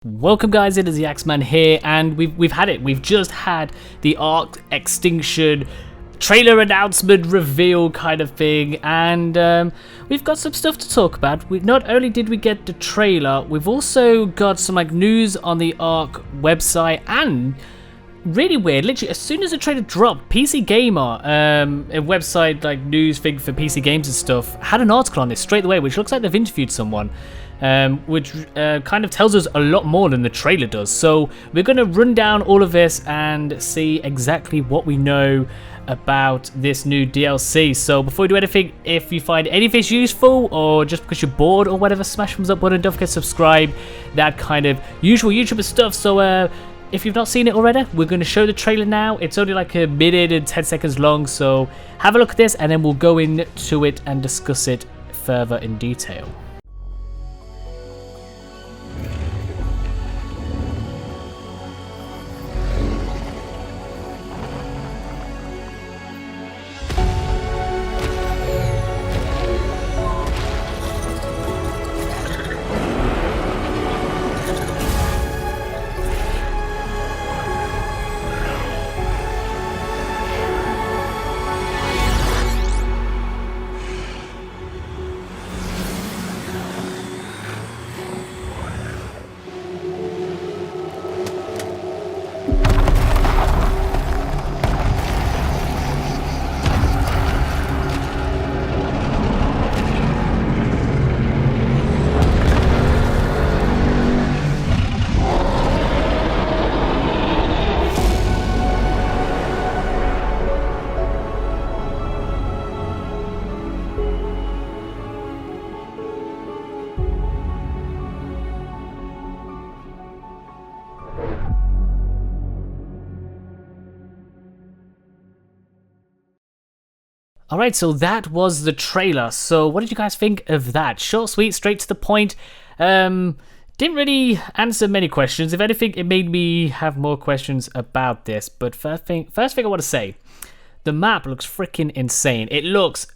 Welcome guys, it is the AxeMan here, and we've had it. We've just had the Ark Extinction trailer announcement reveal kind of thing, and we've got some stuff to talk about. Not only did we get the trailer, we've also got some news on the Ark website, and really weird, literally as soon as the trailer dropped, PC Gamer, a website news thing for PC games and stuff, had an article on this straight away, which looks like they've interviewed someone. Which kind of tells us a lot more than the trailer does. So we're going to run down all of this and see exactly what we know about this new DLC. So before we do anything, if you find any of this useful, or just because you're bored or whatever, smash thumbs up button, don't forget to subscribe, that kind of usual YouTuber stuff. So if you've not seen it already, we're going to show the trailer now. It's only like a minute and 10 seconds long, so have a look at this and then we'll go into it and discuss it further in detail. Alright, so that was the trailer. So what did you guys think of that? Short, sweet, straight to the point. Didn't really answer many questions. If anything, it made me have more questions about this. But first thing I want to say, the map looks freaking insane. It looks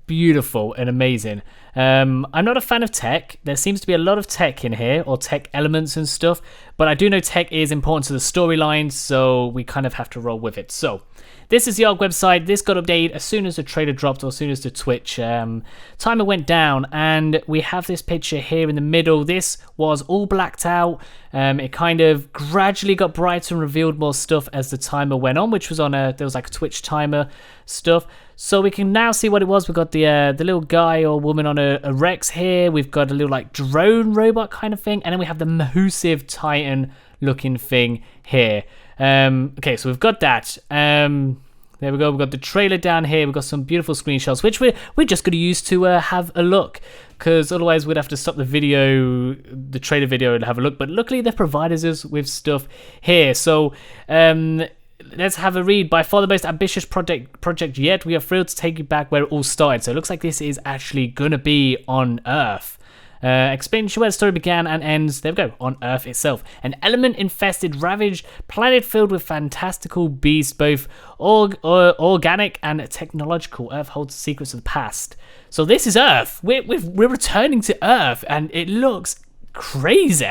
beautiful and amazing. I'm not a fan of tech. There seems to be a lot of tech in here, or tech elements and stuff, but I do know tech is important to the storyline, so we kind of have to roll with it. So this is the Ark website. This got updated as soon as the trailer dropped, or as soon as the Twitch timer went down, and we have this picture here in the middle. This was all blacked out. It kind of gradually got brighter and revealed more stuff as the timer went on, which was on there was like a Twitch timer stuff. So we can now see what it was. We've got the little guy or woman on a Rex here. We've got a little drone robot kind of thing, and then we have the massive Titan looking thing here. Okay, so we've got that. There we go. We've got the trailer down here. We've got some beautiful screenshots, which we're just going to use to have a look, because otherwise we'd have to stop the video, the trailer video, and have a look. But luckily, they provided us with stuff here. So let's have a read. By far the most ambitious project yet. We are thrilled to take you back where it all started. So it looks like this is actually going to be on Earth. Explain where the story began and ends. There we go, on Earth itself. An element-infested, ravaged planet filled with fantastical beasts, both organic and technological. Earth holds the secrets of the past. So this is Earth. We're returning to Earth, and it looks crazy.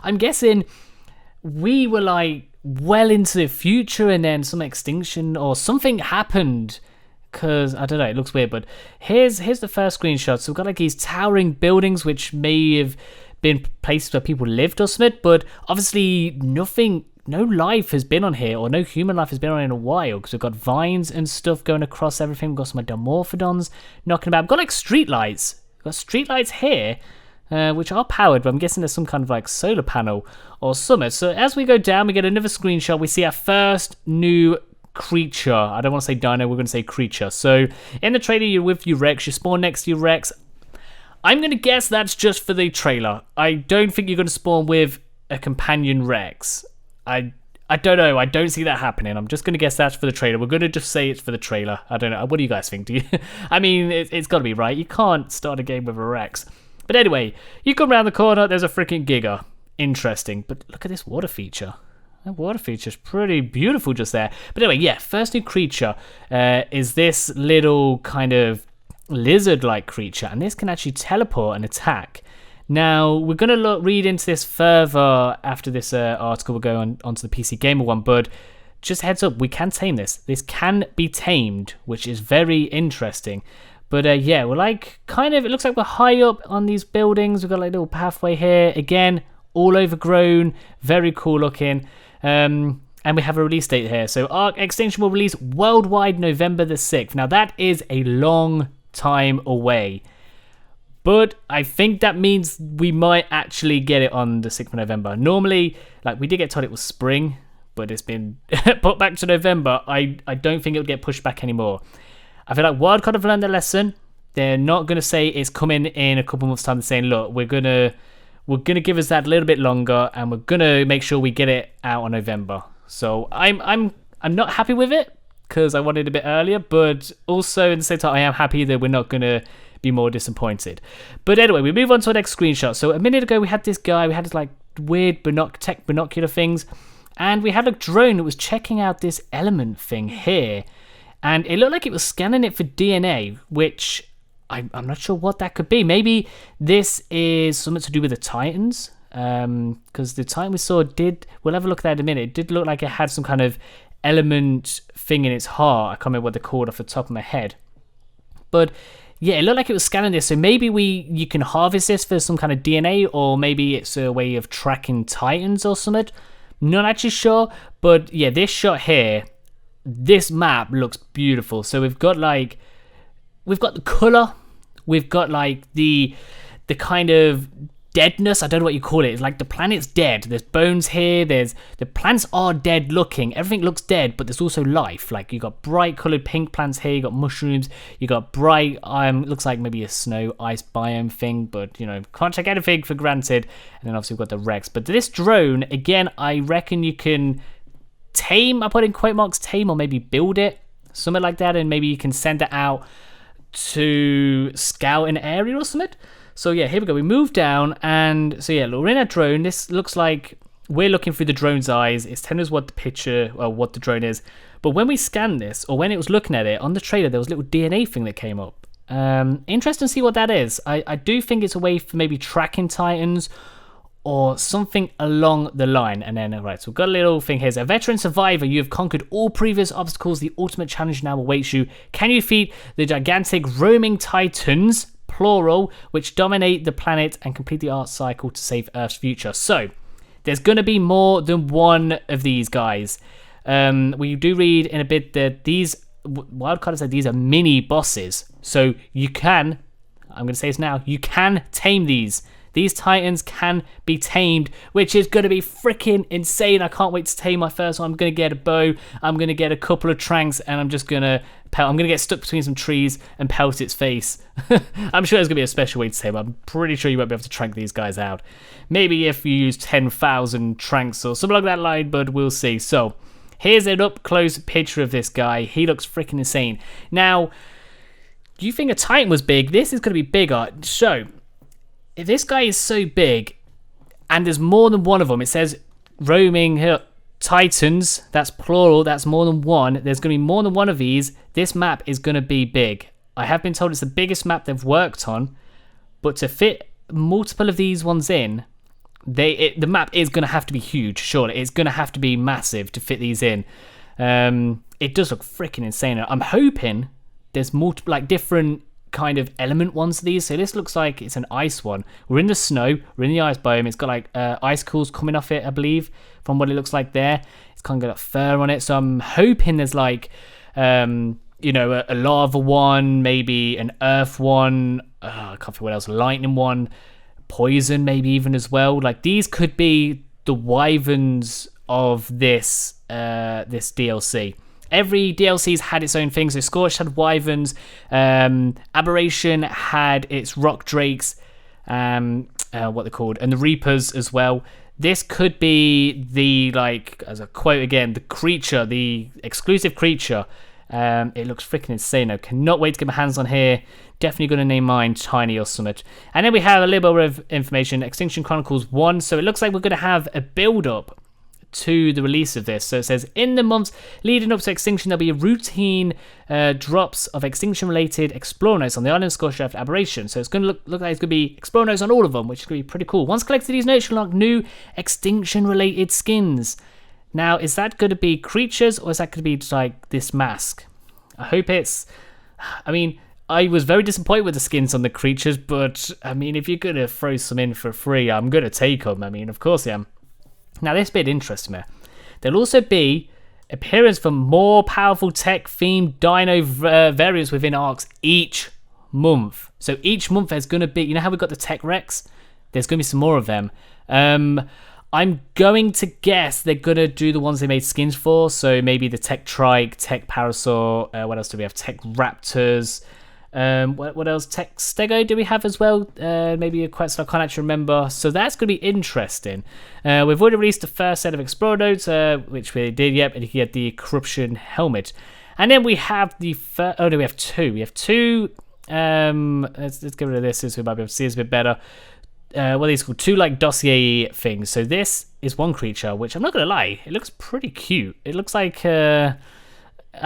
I'm guessing we were well into the future, and then some extinction or something happened. Because I don't know, it looks weird, but here's the first screenshot. So we've got these towering buildings which may have been places where people lived or something, but obviously no life has been on here, or no human life has been on in a while, because we've got vines and stuff going across everything. We've got some Dimorphodons knocking about. We've got street lights. We've got street lights here, which are powered, but I'm guessing there's some kind of solar panel or something. So as we go down, we get another screenshot. We see our first new creature. I don't want to say dino, we're going to say creature. So in the trailer, you're with your Rex, you spawn next to your Rex. I'm going to guess that's just for the trailer. I don't think you're going to spawn with a companion Rex. I don't know. I don't see that happening. I'm just going to guess that's for the trailer. We're going to just say it's for the trailer. I don't know. What do you guys think? Do you? I mean, it's got to be right. You can't start a game with a Rex. But anyway, you come around the corner, there's a freaking Giga. Interesting. But look at this water feature. That water feature is pretty beautiful just there. But anyway, yeah, first new creature is this little kind of lizard-like creature. And this can actually teleport and attack. Now, we're going to read into this further after this article. We'll go onto the PC Gamer one, but just heads up, we can tame this. This can be tamed, which is very interesting. But yeah, we're like kind of, it looks like we're high up on these buildings. We've got like a little pathway here. Again, all overgrown, very cool looking. And we have a release date here. So Ark Extinction will release worldwide November the 6th. Now that is a long time away. But I think that means we might actually get it on the 6th of November. Normally, like we did get told it was spring, but it's been put back to November. I don't think it'll get pushed back anymore. I feel like Wildcard have learned their lesson. They're not going to say it's coming in a couple months' time. They're saying, look, we're gonna give us that a little bit longer, and we're gonna make sure we get it out on November. So I'm not happy with it because I wanted it a bit earlier, but also at the same time I am happy that we're not gonna be more disappointed. But anyway, we move on to our next screenshot. So a minute ago we had this guy. We had this like weird tech binocular things, and we had a drone that was checking out this element thing here. And it looked like it was scanning it for DNA, which I'm not sure what that could be. Maybe this is something to do with the Titans, because the Titan we saw we'll have a look at that in a minute. It did look like it had some kind of element thing in its heart. I can't remember what they're called off the top of my head. But yeah, it looked like it was scanning this. So maybe you can harvest this for some kind of DNA, or maybe it's a way of tracking Titans or something. Not actually sure. But yeah, this shot here, this map looks beautiful. So we've got the color, we've got like the kind of deadness. I don't know what you call it. It's like the planet's dead. There's bones here. The plants are dead looking. Everything looks dead, but there's also life. Like you got bright colored pink plants here. You got mushrooms. You got bright. Looks like maybe a snow ice biome thing, but you know, can't take anything for granted. And then obviously we've got the Rex. But this drone, again, I reckon you can tame. I put in quote marks tame, or maybe build it, something like that, and maybe you can send it out to scout an area or something. So yeah, here we go. We move down, and so yeah, we're in a drone. This looks like we're looking through the drone's eyes. It's telling us what the picture or what the drone is. But when we scanned this, or when it was looking at it on the trailer, there was a little DNA thing that came up. Interesting to see what that is. I do think it's a way for maybe tracking Titans or something along the line. And then, right, so we've got a little thing here. A veteran survivor, you have conquered all previous obstacles. The ultimate challenge now awaits you. Can you defeat the gigantic roaming Titans, plural, which dominate the planet and complete the art cycle to save Earth's future? So, there's going to be more than one of these guys. We do read in a bit that these, Wildcard said these are mini bosses. So, you can, I'm going to say this now, you can tame these. These Titans can be tamed, which is going to be freaking insane. I can't wait to tame my first one. I'm going to get a bow. I'm going to get a couple of tranks, and I'm just going to pelt. I'm going to get stuck between some trees and pelt its face. I'm sure there's going to be a special way to tame. I'm pretty sure you won't be able to trank these guys out. Maybe if you use 10,000 tranks or something like that line, but we'll see. So here's an up-close picture of this guy. He looks freaking insane. Now, do you think a Titan was big? This is going to be bigger. So if this guy is so big, and there's more than one of them, it says roaming Titans, that's plural, that's more than one. There's going to be more than one of these. This map is going to be big. I have been told it's the biggest map they've worked on, but to fit multiple of these ones in, the map is going to have to be huge, surely. It's going to have to be massive to fit these in. It does look freaking insane. I'm hoping there's multiple, like different kind of element ones of these. So this looks like it's an ice one. We're in the snow, we're in the ice biome. It's got like icicles coming off it, I believe, from what it looks like there. It's kind of got fur on it. So I'm hoping there's like you know, a lava one, maybe an earth one, I can't think what else, lightning one, poison maybe even as well. Like these could be the wyverns of this this DLC. Every DLC's had its own thing. So Scorched had wyverns, Aberration had its rock drakes, what they're called, and the Reapers as well. This could be the, like, as a quote again, the creature, the exclusive creature. It looks freaking insane. I cannot wait to get my hands on here. Definitely going to name mine Tiny or something. And then we have a little bit of information, Extinction Chronicles 1. So it looks like we're going to have a build-up to the release of this. So it says, in the months leading up to Extinction, there'll be a routine drops of Extinction-related Explore notes on the island Scorched Earth Aberration. So it's going to look like it's going to be Explore notes on all of them, which is going to be pretty cool. Once collected, these notes will unlock new Extinction-related skins. Now, is that going to be creatures, or is that going to be like this mask? I hope it's... I mean, I was very disappointed with the skins on the creatures, but, I mean, if you're going to throw some in for free, I'm going to take them. I mean, of course I am. Now, this bit interests me. There'll also be appearance from more powerful tech-themed dino variants within Arks each month. So each month there's going to be... You know how we got the Tech Rex? There's going to be some more of them. I'm going to guess they're going to do the ones they made skins for. So maybe the Tech Trike, Tech Parasaur. What else do we have? Tech Raptors. What else? Tech Stego do we have as well? Maybe a quest I can't actually remember. So that's going to be interesting. We've already released the first set of Explorer nodes, which we did, yep. And you get the Corruption Helmet. And then we have the... Oh, no, we have two. We have two... let's get rid of this so we might be able to see this a bit better. What are these called? Two like dossier things. So this is one creature, which I'm not gonna lie, it looks pretty cute. It looks like I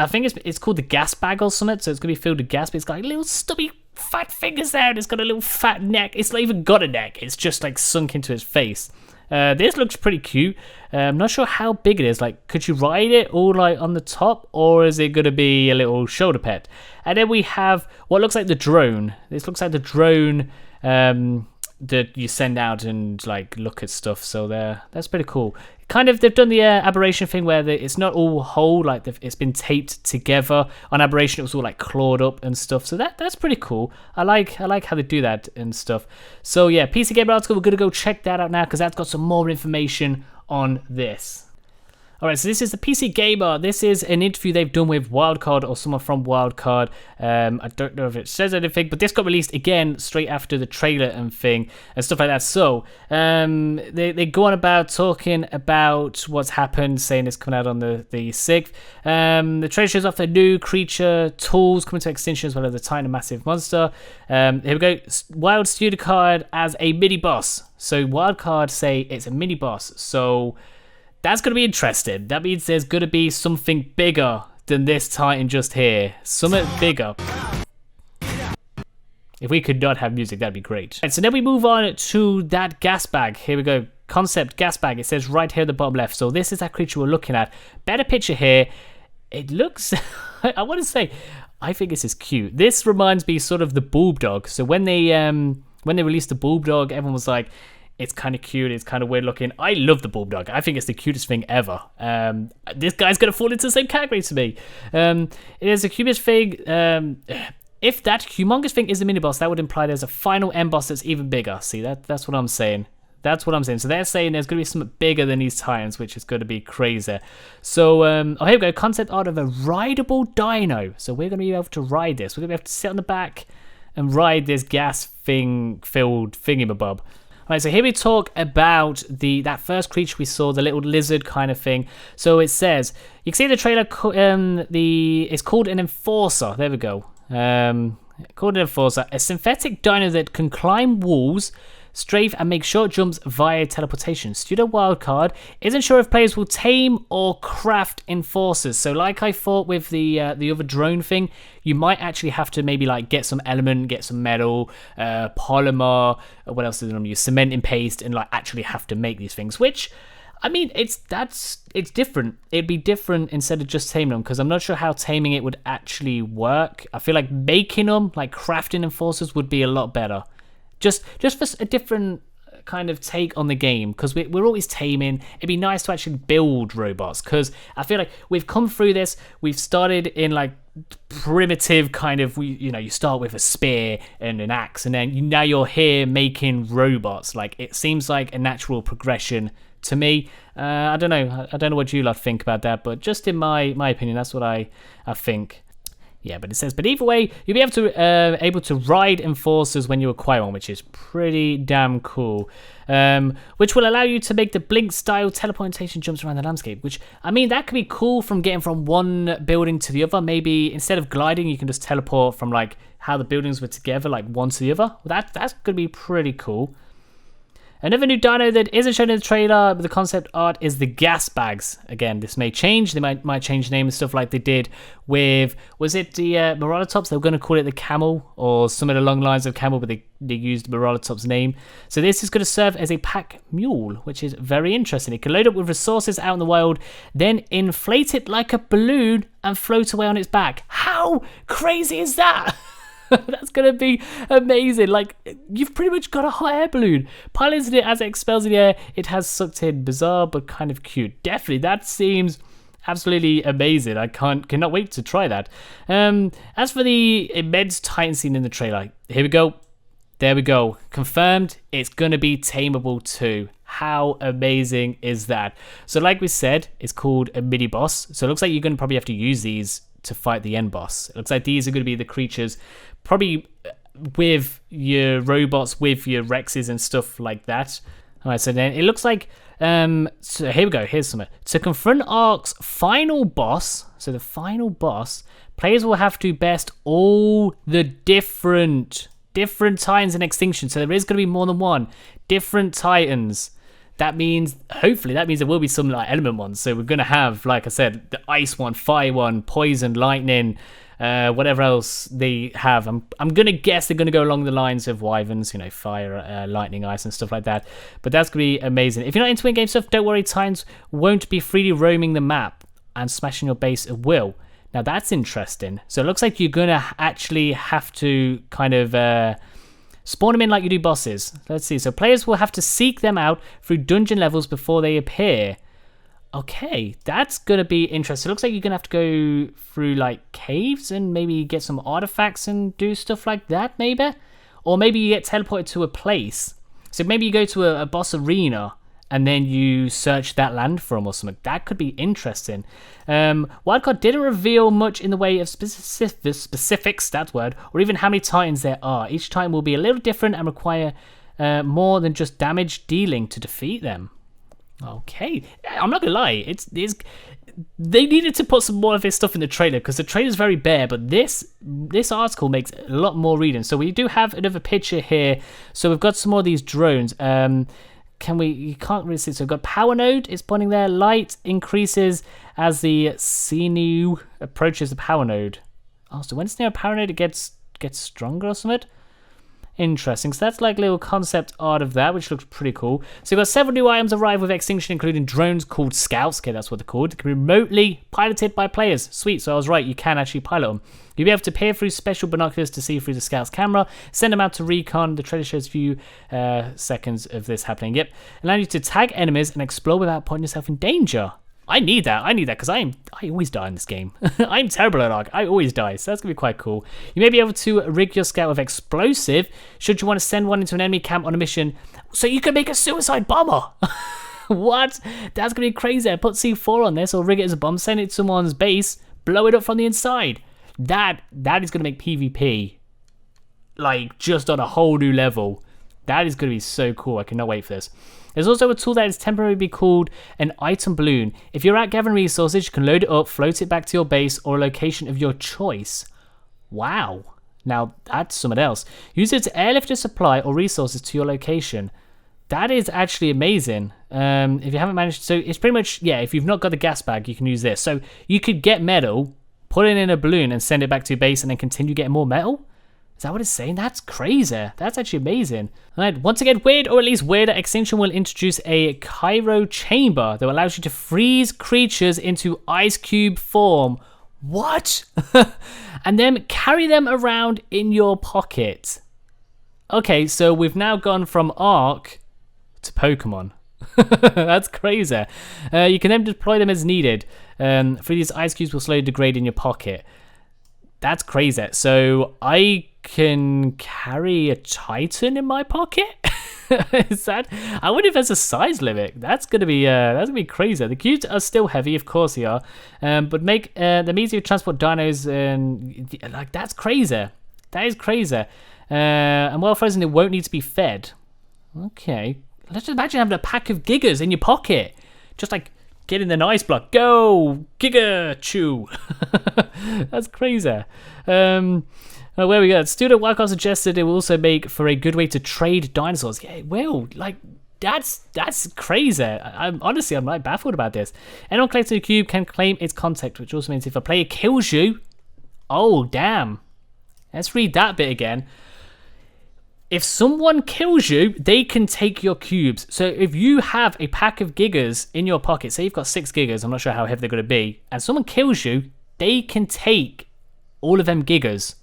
think it's called the gas bag or something. So it's gonna be filled with gas, but it's got like little stubby fat fingers there, and it's got a little fat neck. It's not even got a neck. It's just like sunk into his face. This looks pretty cute. I'm not sure how big it is. Like, could you ride it all like on the top, or is it gonna be a little shoulder pet? And then we have what looks like the drone. This looks like the drone. That you send out and like look at stuff, so that's pretty cool. Kind of, they've done the Aberration thing where it's not all whole, like it's been taped together. On Aberration, it was all like clawed up and stuff, so that's pretty cool. I like how they do that and stuff. So yeah, PC Gamer article, we're gonna go check that out now because that's got some more information on this. Alright, so this is the PC Gamer. This is an interview they've done with Wildcard or someone from Wildcard. I don't know if it says anything, but this got released again straight after the trailer and thing and stuff like that. So they go on about talking about what's happened, saying it's coming out on the 6th. The trailer shows off the new creature tools coming to Extinction as well as the tiny massive monster. Here we go. Wild Studio Card as a mini boss. So Wildcard say it's a mini boss. So that's going to be interesting. That means there's going to be something bigger than this Titan just here. Something bigger. If we could not have music, that'd be great. Right, so then we move on to that gas bag. Here we go. Concept gas bag. It says right here at the bottom left. So this is that creature we're looking at. Better picture here. It looks... I want to say... I think this is cute. This reminds me sort of the Bulb Dog. So when they released the Bulb Dog, everyone was like... It's kind of cute. It's kind of weird looking. I love the Bulb Dog. I think it's the cutest thing ever. This guy's going to fall into the same category to me. It is the cutest thing. If that humongous thing is the mini-boss, that would imply there's a final end boss that's even bigger. See, that's what I'm saying. That's what I'm saying. So they're saying there's going to be something bigger than these Titans, which is going to be crazy. So, here we go. Concept art of a rideable dino. So we're going to be able to ride this. We're going to be able to sit on the back and ride this gas-filled thingamabob. Right, so here we talk about that first creature we saw, the little lizard kind of thing. So it says, you can see the trailer, it's called an Enforcer. There we go. Called an Enforcer. A synthetic dino that can climb walls, strafe, and make short jumps via teleportation. Studio Wildcard isn't sure if players will tame or craft Enforcers. So like I thought with the other drone thing, you might actually have to maybe like get some element, get some metal, polymer, what else did they use? Cement and paste, and like actually have to make these things, which... I mean, it's different. It'd be different instead of just taming them, because I'm not sure how taming it would actually work. I feel like making them, like crafting Enforcers, would be a lot better. Just for a different kind of take on the game, because we're always taming. It'd be nice to actually build robots, because I feel like we've come through this. We've started in like primitive kind of, you start with a spear and an axe, and then now you're here making robots. Like, it seems like a natural progression to me. I don't know what you lot think about that, but just in my opinion, that's what I think. Yeah, but it says, but either way, you'll be able to ride Enforcers when you acquire one, which is pretty damn cool. Which will allow you to make the Blink-style teleportation jumps around the landscape, which, I mean, that could be cool from getting from one building to the other. Maybe instead of gliding, you can just teleport from, like, how the buildings were together, like, one to the other. Well, that's going to be pretty cool. Another new dino that isn't shown in the trailer, but the concept art is the gas bags. Again, this may change. They might change name and stuff like they did with, was it the Morolotops? They were going to call it the camel or something along the lines of camel, but they used Morolotop's name. So this is going to serve as a pack mule, which is very interesting. It can load up with resources out in the wild, then inflate it like a balloon and float away on its back. How crazy is that? That's going to be amazing. Like, you've pretty much got a hot air balloon. Piloting it as it expels in the air, it has sucked in. Bizarre, but kind of cute. Definitely, that seems absolutely amazing. I cannot wait to try that. As for the immense Titan scene in the trailer, here we go. There we go. Confirmed, it's going to be Tameable 2. How amazing is that? So like we said, it's called a mini boss. So it looks like you're going to probably have to use these to fight the end boss. It looks like these are going to be the creatures, probably with your robots, with your Rexes and stuff like that. All right, so then it looks like, so here we go, here's something. To confront Ark's final boss, so the final boss, players will have to best all the different Titans in Extinction. So there is going to be more than one. Different Titans. That means, hopefully, that means there will be some like element ones. So we're going to have, like I said, the ice one, fire one, poison, lightning, whatever else they have. I'm going to guess they're going to go along the lines of wyverns, you know, fire, lightning, ice, and stuff like that. But that's going to be amazing. If you're not into in-game stuff, don't worry, Titans won't be freely roaming the map and smashing your base at will. Now, that's interesting. So it looks like you're going to actually have to kind of spawn them in like you do bosses. Let's see. So players will have to seek them out through dungeon levels before they appear. Okay, that's going to be interesting. It looks like you're going to have to go through like caves and maybe get some artifacts and do stuff like that, maybe? Or maybe you get teleported to a place. So maybe you go to a boss arena and then you search that land for them or something. That could be interesting. Wildcard didn't reveal much in the way of specifics, that word, or even how many Titans there are. Each Titan will be a little different and require more than just damage dealing to defeat them. Okay, I'm not gonna lie, they needed to put some more of this stuff in the trailer because the trailer's very bare, but this article makes a lot more reading. So we do have another picture here. So we've got some more of these drones. You can't really see. So we've got power node is pointing there. Light increases as the sinew approaches the power node. Oh, so when it's near a power node, it gets stronger or something? Interesting. So that's like a little concept art of that, which looks pretty cool. So we've got several new items arrive with Extinction, including drones called Scouts. Okay, that's what they're called. They can be remotely piloted by players. Sweet. So I was right. You can actually pilot them. You'll be able to peer through special binoculars to see through the Scout's camera. Send them out to recon. The trailer shows a few seconds of this happening. Yep. Allow you to tag enemies and explore without putting yourself in danger. I need that because I always die in this game. I'm terrible at Ark. I always die, so that's going to be quite cool. You may be able to rig your Scout with explosive should you want to send one into an enemy camp on a mission so you can make a suicide bomber. What? That's going to be crazy. Put C4 on this or rig it as a bomb, send it to someone's base, blow it up from the inside. That is going to make PvP like just on a whole new level. That is going to be so cool. I cannot wait for this. There's also a tool that is temporarily called an item balloon. If you're out gathering resources, you can load it up, float it back to your base or a location of your choice. Wow. Now, that's something else. Use it to airlift a supply or resources to your location. That is actually amazing. If you haven't managed, so it's pretty much, yeah, if you've not got the gas bag, you can use this. So you could get metal, put it in a balloon and send it back to your base and then continue getting more metal? Is that what it's saying? That's crazy. That's actually amazing. All right, once again, weird or at least weirder, Extinction will introduce a cryo chamber that allows you to freeze creatures into ice cube form. What? And then carry them around in your pocket. Okay, so we've now gone from Ark to Pokemon. That's crazy. You can then deploy them as needed. These ice cubes will slowly degrade in your pocket. That's crazy. So I can carry a Titan in my pocket? Is that? I wonder if there's a size limit. That's gonna be crazy. The cubes are still heavy, of course they are, but make them easier to transport dinos and like that's crazy. That is crazy. And while frozen, it won't need to be fed. Okay, let's just imagine having a pack of Gigas in your pocket, just like. Get in the ice block. Go! Giga Chew! That's crazy. Where we go. Student Wildcard suggested it will also make for a good way to trade dinosaurs. Yeah, it will. Like, That's crazy. I'm honestly, I'm like baffled about this. Anyone collecting a cube can claim its content, which also means if a player kills you, oh damn. Let's read that bit again. If someone kills you, they can take your cubes. So if you have a pack of gigas in your pocket, say you've got 6 gigas, I'm not sure how heavy they're going to be, and someone kills you, they can take all of them gigas.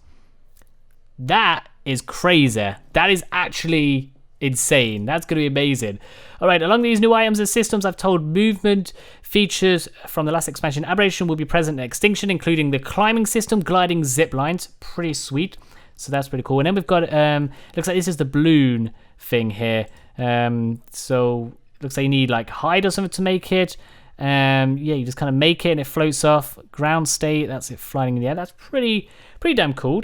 That is crazy. That is actually insane. That's going to be amazing. All right, along these new items and systems, I've told movement features from the last expansion. Aberration will be present in Extinction, including the climbing system, gliding zip lines. Pretty sweet. So that's pretty cool. And then we've got, looks like this is the balloon thing here. So looks like you need like hide or something to make it. Yeah, you just kind of make it and it floats off. Ground state, that's it flying in the air. That's pretty damn cool.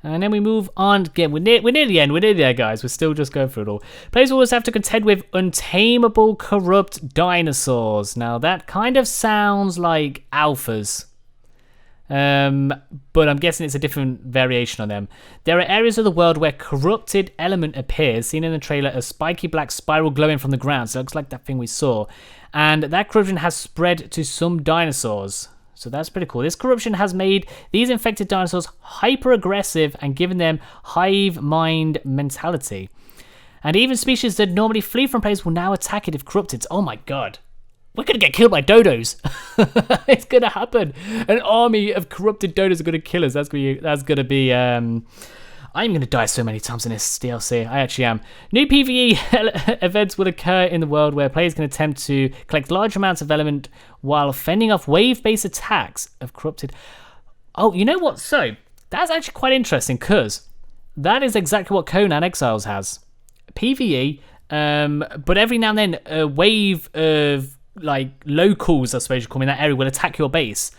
And then we move on. Again, we're near the end. We're near there, guys. We're still just going through it all. Players will always have to contend with untamable, corrupt dinosaurs. Now, that kind of sounds like alphas. But I'm guessing it's a different variation on them. There are areas of the world where corrupted element appears, seen in the trailer, a spiky black spiral glowing from the ground. So it looks like that thing we saw. And that corruption has spread to some dinosaurs. So that's pretty cool. This corruption has made these infected dinosaurs hyper-aggressive and given them hive mind mentality. And even species that normally flee from players will now attack it if corrupted. Oh my god. We're going to get killed by dodos. It's going to happen. An army of corrupted dodos are going to kill us. That's going to be I'm going to die so many times in this DLC. I actually am. New PvE events will occur in the world where players can attempt to collect large amounts of element while fending off wave-based attacks of corrupted... Oh, you know what? So, that's actually quite interesting because that is exactly what Conan Exiles has. PvE, but every now and then a wave of like locals, I suppose you call them, in that area will attack your base.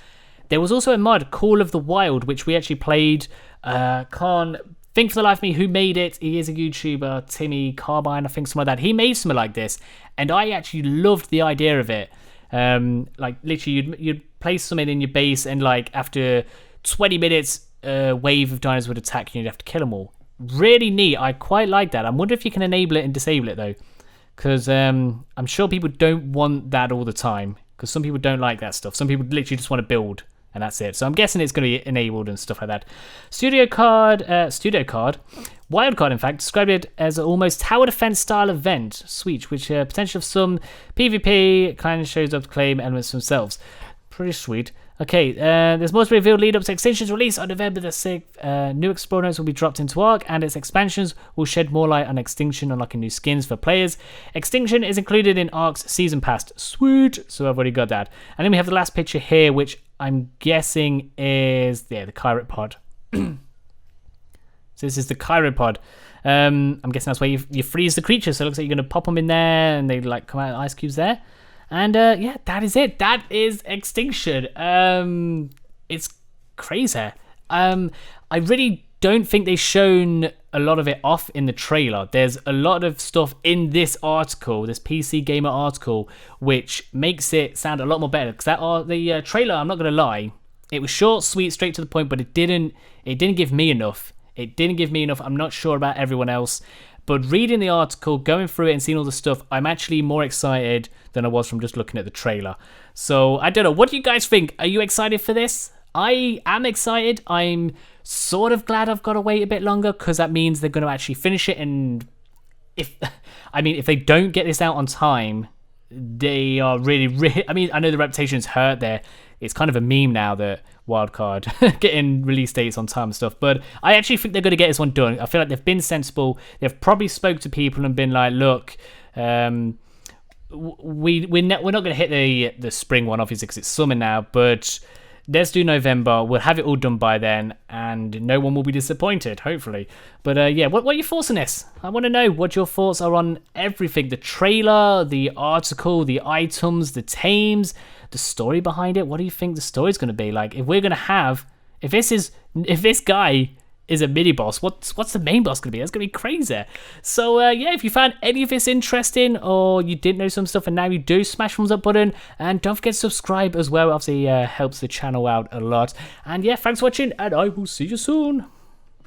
There was also a mod, Call of the Wild, which we actually played. Can't think for the life of me who made it. He is a YouTuber, Timmy Carbine, I think, something like that. He made something like this, and I actually loved the idea of it. Like literally, you'd place something in your base, and like after 20 minutes, a wave of dinosaurs would attack you, and you'd have to kill them all. Really neat. I quite like that. I wonder if you can enable it and disable it though, because I'm sure people don't want that all the time. Because some people don't like that stuff. Some people literally just want to build. And that's it. So I'm guessing it's going to be enabled and stuff like that. Wildcard, in fact, described it as an almost tower defense style event. Sweet, which potential of some PvP kind of shows up to claim elements themselves. Pretty sweet. Okay, there's more to be revealed lead up to Extinction's release on November the 6th. New Explorer notes will be dropped into Ark, and its expansions will shed more light on Extinction, unlocking new skins for players. Extinction is included in Ark's Season Pass. Sweet! So I've already got that. And then we have the last picture here, which I'm guessing is the Chirate Pod. So this is the Chirate Pod. I'm guessing that's where you freeze the creatures. So it looks like you're going to pop them in there, and they like come out of ice cubes there. And yeah, that is it. That is Extinction. It's crazy. I really don't think they've shown a lot of it off in the trailer. There's a lot of stuff in this article, this PC Gamer article, which makes it sound a lot more better. Because the trailer, I'm not going to lie, it was short, sweet, straight to the point, but it didn't give me enough. It didn't give me enough. I'm not sure about everyone else. But reading the article, going through it and seeing all the stuff, I'm actually more excited than I was from just looking at the trailer. So, I don't know. What do you guys think? Are you excited for this? I am excited. I'm sort of glad I've got to wait a bit longer because that means they're going to actually finish it. And if they don't get this out on time, they are really... I mean, I know the reputation's hurt there. It's kind of a meme now that Wildcard getting release dates on time and stuff. But I actually think they're going to get this one done. I feel like they've been sensible. They've probably spoke to people and been like, look, we're not going to hit the spring one, obviously, because it's summer now. But let's do November. We'll have it all done by then. And no one will be disappointed, hopefully. But yeah, what are your thoughts on this? I want to know what your thoughts are on everything. The trailer, the article, the items, the tames, the story behind it. What do you think the story's going to be? Like, if we're going to have... If this guy is a mini-boss, what's the main boss going to be? That's going to be crazy. So, yeah, if you found any of this interesting or you didn't know some stuff and now you do, smash thumbs up button. And don't forget to subscribe as well. Obviously, helps the channel out a lot. And yeah, thanks for watching and I will see you soon.